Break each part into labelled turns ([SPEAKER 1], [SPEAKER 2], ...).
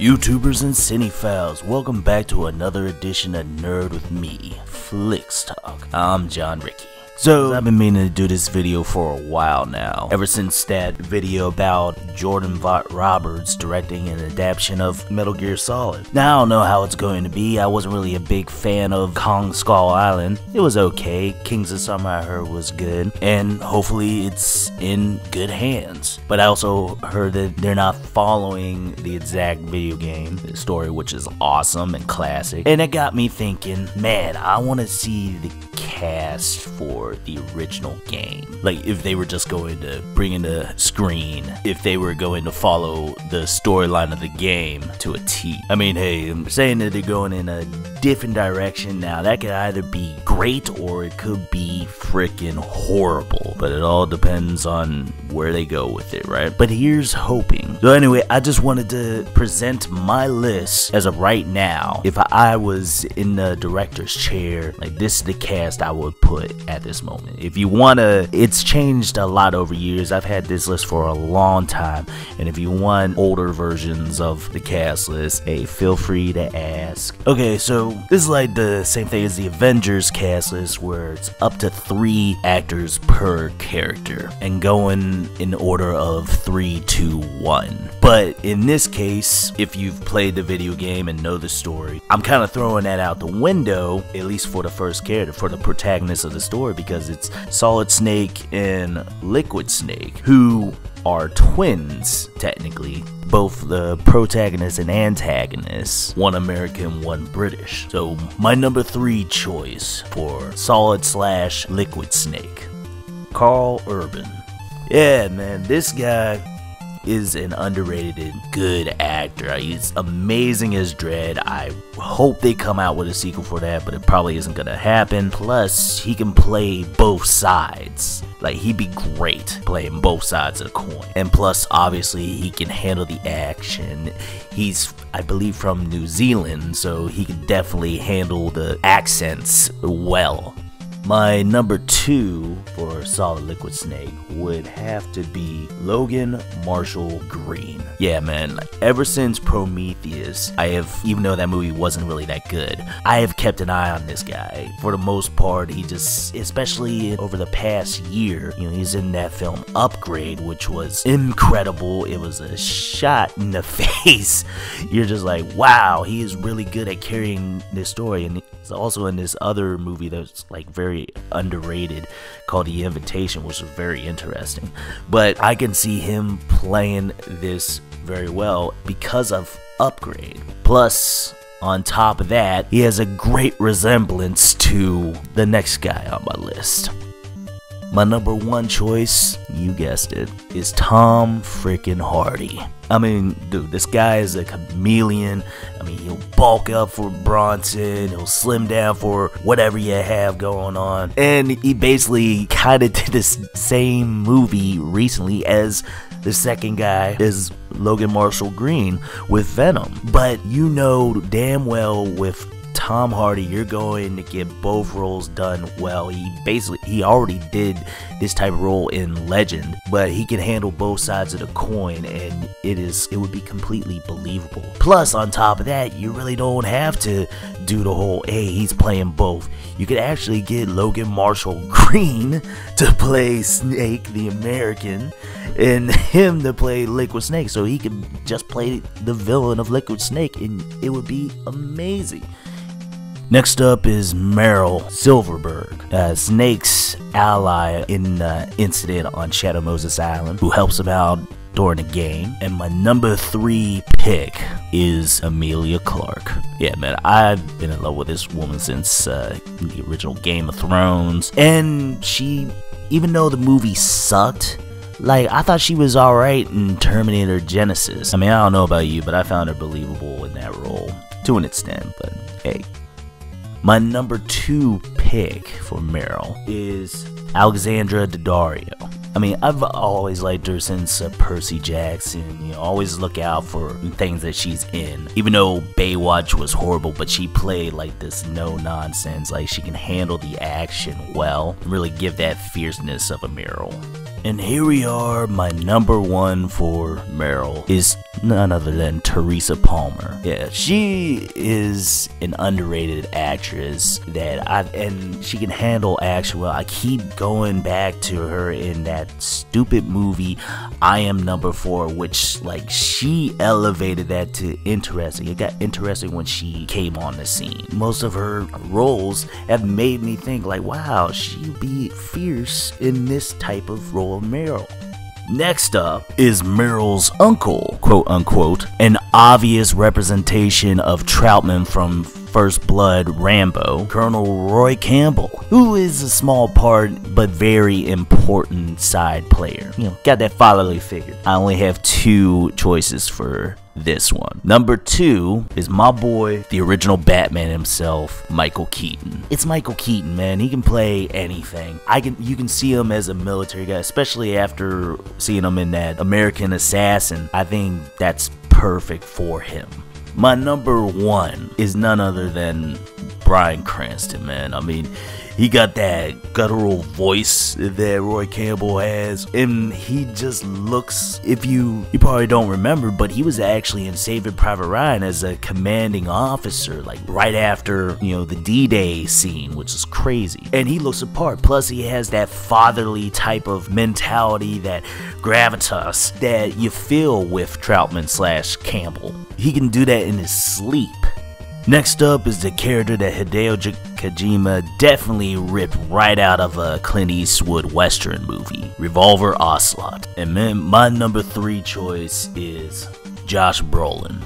[SPEAKER 1] YouTubers and cinephiles, welcome back to another edition of Nerd with me, Flicks Talk. I'm John Ricky. So, I've been meaning to do this video for a while now, ever since that video about Jordan Roberts directing an adaptation of Metal Gear Solid. Now, I don't know how it's going to be. I wasn't really a big fan of Kong Skull Island. It was okay. Kings of Summer I heard was good, and hopefully it's in good hands. But I also heard that they're not following the exact video game story, which is awesome and classic. And it got me thinking, man, I want to see the cast for the original game. Like, if they were just going to bring in the screen, if they were going to follow the storyline of the game to a T. I mean, hey, I'm saying that they're going in a different direction now. That could either be great or it could be freaking horrible. But it all depends on where they go with it, right? But here's hoping. So anyway, I just wanted to present my list as of right now. If I was in the director's chair, like, this is the cast I would put at this moment. If you wanna, it's changed a lot over years. I've had this list for a long time, and if you want older versions of the cast list, hey, feel free to ask. Okay, so this is like the same thing as the Avengers cast list, where it's up to 3 actors per character and going in order of 3, 2, 1. But in this case, if you've played the video game and know the story, I'm kind of throwing that out the window, at least for the first character, for the protagonist of the story, because it's Solid Snake and Liquid Snake, who are twins, technically. Both the protagonist and antagonist, one American, one British. So my number 3 choice for Solid/Liquid Snake, Karl Urban. Yeah, man, this guy is an underrated good actor. He's amazing as Dredd. I hope they come out with a sequel for that, but it probably isn't gonna happen. Plus, he can play both sides. Like, he'd be great playing both sides of the coin. And plus, obviously, he can handle the action. He's, I believe, from New Zealand, so he can definitely handle the accents well. My number 2 for Solid Liquid Snake would have to be Logan Marshall Green. Yeah, man, ever since Prometheus, I have, even though that movie wasn't really that good, I have kept an eye on this guy. For the most part, he just, especially over the past year, you know, he's in that film Upgrade, which was incredible. It was a shot in the face. You're just like, wow, he is really good at carrying this story. And he's also in this other movie that's like very underrated called The Invitation, which was very interesting. But I can see him playing this very well because of Upgrade. Plus, on top of that, he has a great resemblance to the next guy on my list. My number 1 choice, you guessed it, is Tom freaking Hardy. I mean, dude, this guy is a chameleon. I mean, he'll bulk up for Bronson, he'll slim down for whatever you have going on. And he basically kind of did this same movie recently as the second guy, is Logan Marshall Green with Venom. But you know damn well with Tom Hardy, you're going to get both roles done well. He already did this type of role in Legend, but he can handle both sides of the coin, and it would be completely believable. Plus, on top of that, you really don't have to do the whole, hey, he's playing both. You could actually get Logan Marshall Green to play Snake the American, and him to play Liquid Snake, so he could just play the villain of Liquid Snake, and it would be amazing. Next up is Meryl Silverburgh, Snake's ally in the incident on Shadow Moses Island, who helps him out during the game. And my number 3 pick is Emilia Clarke. Yeah, man, I've been in love with this woman since the original Game of Thrones. And she, even though the movie sucked, like, I thought she was alright in Terminator Genesis. I mean, I don't know about you, but I found her believable in that role to an extent, but hey. My number 2 pick for Meryl is Alexandra Daddario. I mean, I've always liked her since Percy Jackson. You know, always look out for things that she's in. Even though Baywatch was horrible, but she played like this no-nonsense. Like, she can handle the action well, really give that fierceness of a Meryl. And here we are, my number 1 for Meryl is none other than Teresa Palmer. Yeah, she is an underrated actress and she can handle action well. I keep going back to her in that stupid movie I Am Number 4, which like she elevated that to interesting. It got interesting when she came on the scene. Most of her roles have made me think like, wow, she'd be fierce in this type of role of Meryl. Next up is Meryl's uncle, quote unquote, an obvious representation of Troutman from First Blood Rambo, Colonel Roy Campbell, who is a small part but very important side player. You know, got that fatherly figure. I only have 2 choices for this one. Number 2 is my boy, the original Batman himself, Michael Keaton. It's Michael Keaton, man. He can play anything. You can see him as a military guy, especially after seeing him in that American Assassin. I think that's perfect for him. My number 1 is none other than Bryan Cranston, man. I mean, he got that guttural voice that Roy Campbell has, and he just looks, if you probably don't remember, but he was actually in Saving Private Ryan as a commanding officer, like right after, you know, the D-Day scene, which is crazy. And he looks apart, plus he has that fatherly type of mentality, that gravitas that you feel with Troutman / Campbell. He can do that in his sleep. Next up is the character that Hideo Kojima definitely ripped right out of a Clint Eastwood Western movie, Revolver Ocelot. And man, my number 3 choice is Josh Brolin.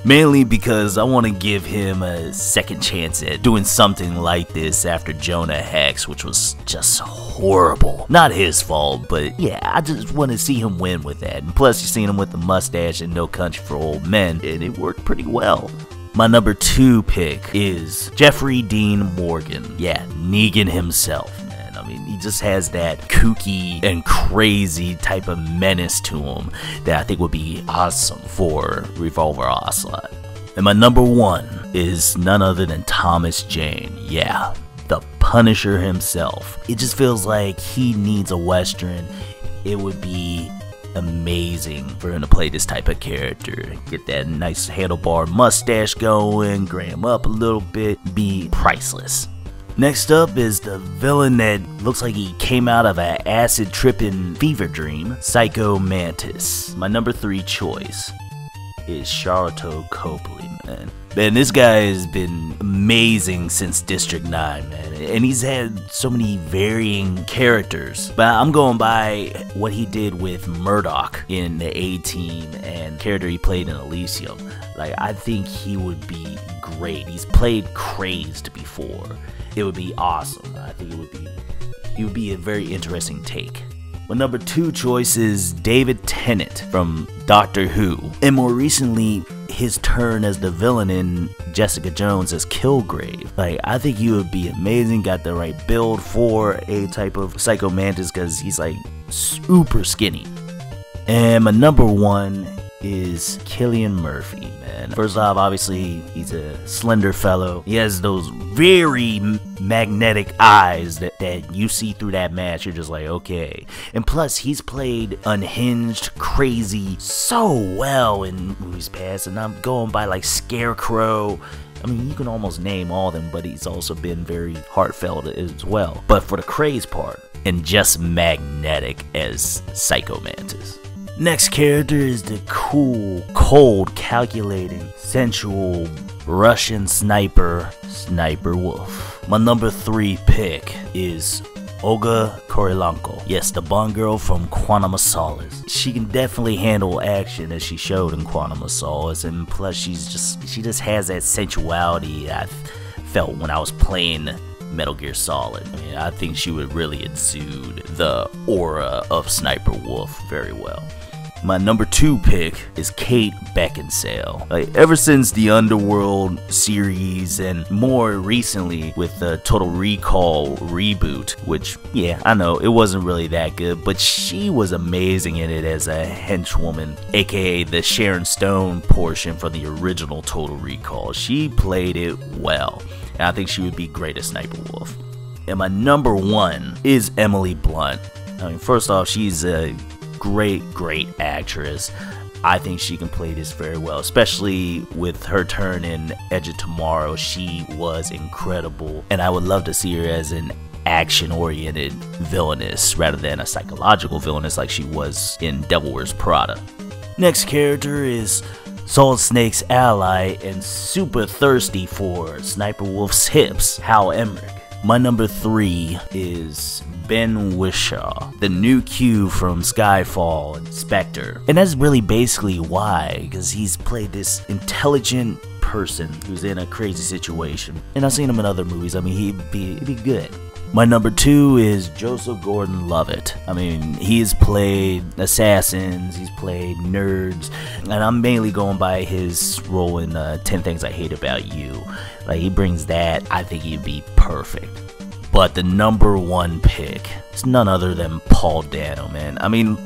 [SPEAKER 1] Mainly because I want to give him a second chance at doing something like this after Jonah Hex, which was just horrible. Not his fault, but yeah, I just want to see him win with that. And plus, you've seen him with the mustache in No Country for Old Men, and it worked pretty well. My number 2 pick is Jeffrey Dean Morgan. Yeah, Negan himself, man. I mean, he just has that kooky and crazy type of menace to him that I think would be awesome for Revolver Ocelot. And my number 1 is none other than Thomas Jane. Yeah, the Punisher himself. It just feels like he needs a Western. It would be amazing for him to play this type of character. Get that nice handlebar mustache going, gray him up a little bit, be priceless. Next up is the villain that looks like he came out of an acid tripping fever dream, Psycho Mantis. My number 3 choice is Sharlto Copley, man. Man, this guy has been amazing since District 9, man. And he's had so many varying characters. But I'm going by what he did with Murdoch in the A-Team and character he played in Elysium. Like, I think he would be great. He's played Crazed before. It would be awesome. I think it would be a very interesting take. My number 2 choice is David Tennant from Doctor Who, and more recently, his turn as the villain in Jessica Jones as Kilgrave. Like, I think he would be amazing, got the right build for a type of Psycho Mantis because he's like super skinny. And my number 1 is Cillian Murphy, man. First off, obviously, he's a slender fellow. He has those very magnetic eyes that you see through that mask. You're just like, okay. And plus, he's played unhinged, crazy so well in movies past. And I'm going by like Scarecrow. I mean, you can almost name all of them, but he's also been very heartfelt as well. But for the craze part, and just magnetic as Psycho Mantis. Next character is the cool, cold, calculating, sensual Russian sniper, Sniper Wolf. My number 3 pick is Olga Kurylenko. Yes, the Bond girl from Quantum of Solace. She can definitely handle action as she showed in Quantum of Solace, and plus she just has that sensuality I felt when I was playing Metal Gear Solid. I mean, I think she would really exude the aura of Sniper Wolf very well. My number 2 pick is Kate Beckinsale. Like, ever since the Underworld series and more recently with the Total Recall reboot, which, yeah, I know, it wasn't really that good, but she was amazing in it as a henchwoman, aka the Sharon Stone portion from the original Total Recall. She played it well, and I think she would be great as Sniper Wolf. And my number 1 is Emily Blunt. I mean, first off, she's a great actress. I think she can play this very well, especially with her turn in Edge of Tomorrow. She was incredible, and I would love to see her as an action-oriented villainess rather than a psychological villainess like she was in Devil Wears Prada. Next character is Solid Snake's ally and super thirsty for Sniper Wolf's hips, Hal Emmerich. My number 3 is Ben Whishaw, the new Q from Skyfall and Spectre. And that's really basically why, because he's played this intelligent person who's in a crazy situation. And I've seen him in other movies. I mean, he'd be good. My number 2 is Joseph Gordon-Levitt. I mean, he's played assassins, he's played nerds, and I'm mainly going by his role in 10 Things I Hate About You. Like, he brings that. I think he'd be perfect. But the number 1 pick is none other than Paul Dano, man. I mean,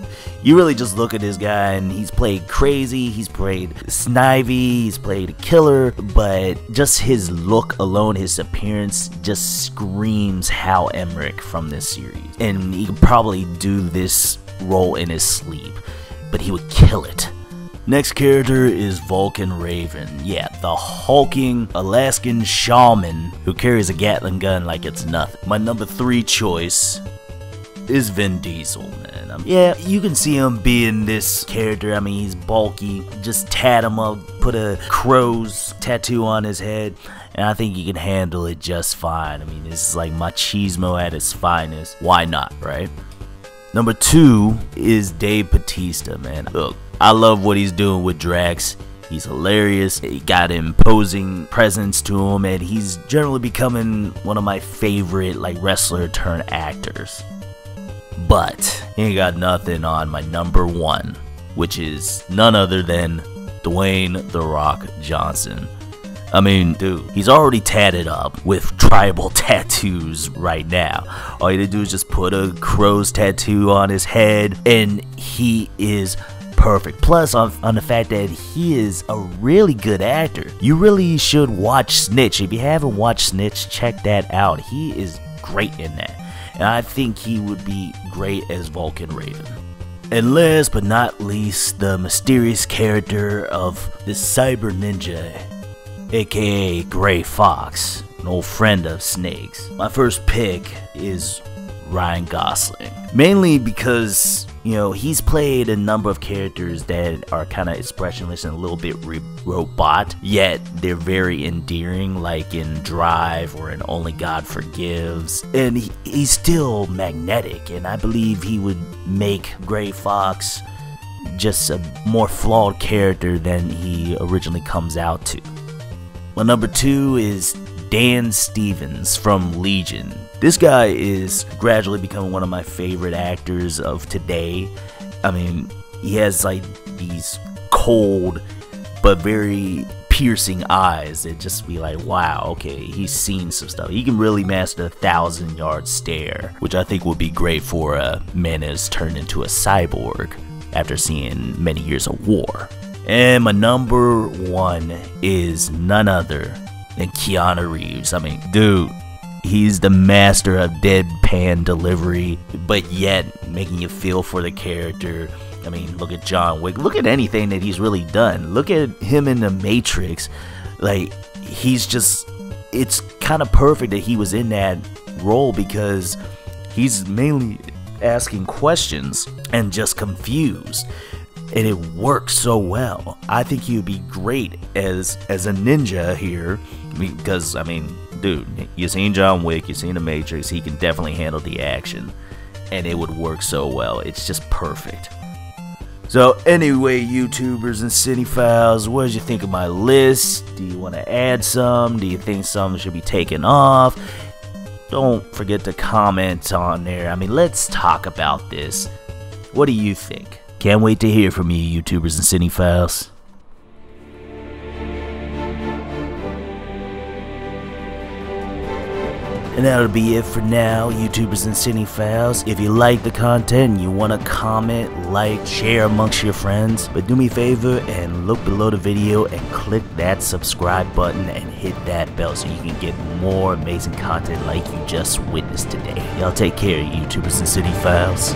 [SPEAKER 1] you really just look at this guy and he's played crazy, he's played snivy, he's played a killer, but just his look alone, his appearance just screams Hal Emmerich from this series. And he could probably do this role in his sleep, but he would kill it. Next character is Vulcan Raven. Yeah, the hulking Alaskan shaman who carries a Gatling gun like it's nothing. My number 3 choice is Vin Diesel, man. Yeah, you can see him being this character. I mean, he's bulky. Just tat him up, put a crow's tattoo on his head, and I think he can handle it just fine. I mean, this is like machismo at its finest. Why not, right? Number 2 is Dave Bautista, man. Look, I love what he's doing with Drax. He's hilarious, he got an imposing presence to him, and he's generally becoming one of my favorite like wrestler turned actors. But he ain't got nothing on my number 1, which is none other than Dwayne "The Rock" Johnson. I mean, dude, he's already tatted up with tribal tattoos right now. All you had to do is just put a crow's tattoo on his head, and he is perfect. Plus, on the fact that he is a really good actor. You really should watch Snitch. If you haven't watched Snitch, check that out. He is great in that. And I think he would be great as Vulcan Raven. And last but not least, the mysterious character of the Cyber Ninja, aka Gray Fox, an old friend of Snake's. My first pick is Ryan Gosling. Mainly because, you know, he's played a number of characters that are kind of expressionless and a little bit robot, yet they're very endearing, like in Drive or in Only God Forgives. And he's still magnetic, and I believe he would make Gray Fox just a more flawed character than he originally comes out to. My number 2 is Dan Stevens from Legion. This guy is gradually becoming one of my favorite actors of today. I mean, he has like these cold but very piercing eyes that just be like, wow, okay, he's seen some stuff. He can really master a 1,000-yard stare, which I think would be great for a man that's turned into a cyborg after seeing many years of war. And my number 1 is none other than Keanu Reeves. I mean, dude, he's the master of deadpan delivery, but yet making you feel for the character. I mean, look at John Wick. Look at anything that he's really done. Look at him in The Matrix. Like, he's just, it's kind of perfect that he was in that role because he's mainly asking questions and just confused. And it works so well. I think he would be great as a ninja here because, I mean, dude, you've seen John Wick, you've seen The Matrix, he can definitely handle the action. And it would work so well. It's just perfect. So anyway, YouTubers and cinephiles, what did you think of my list? Do you want to add some? Do you think some should be taken off? Don't forget to comment on there. I mean, let's talk about this. What do you think? Can't wait to hear from you, YouTubers and cinephiles. And that'll be it for now, YouTubers and cinephiles. If you like the content and you want to comment, like, share amongst your friends, but do me a favor and look below the video and click that subscribe button and hit that bell so you can get more amazing content like you just witnessed today. Y'all take care, YouTubers and cinephiles.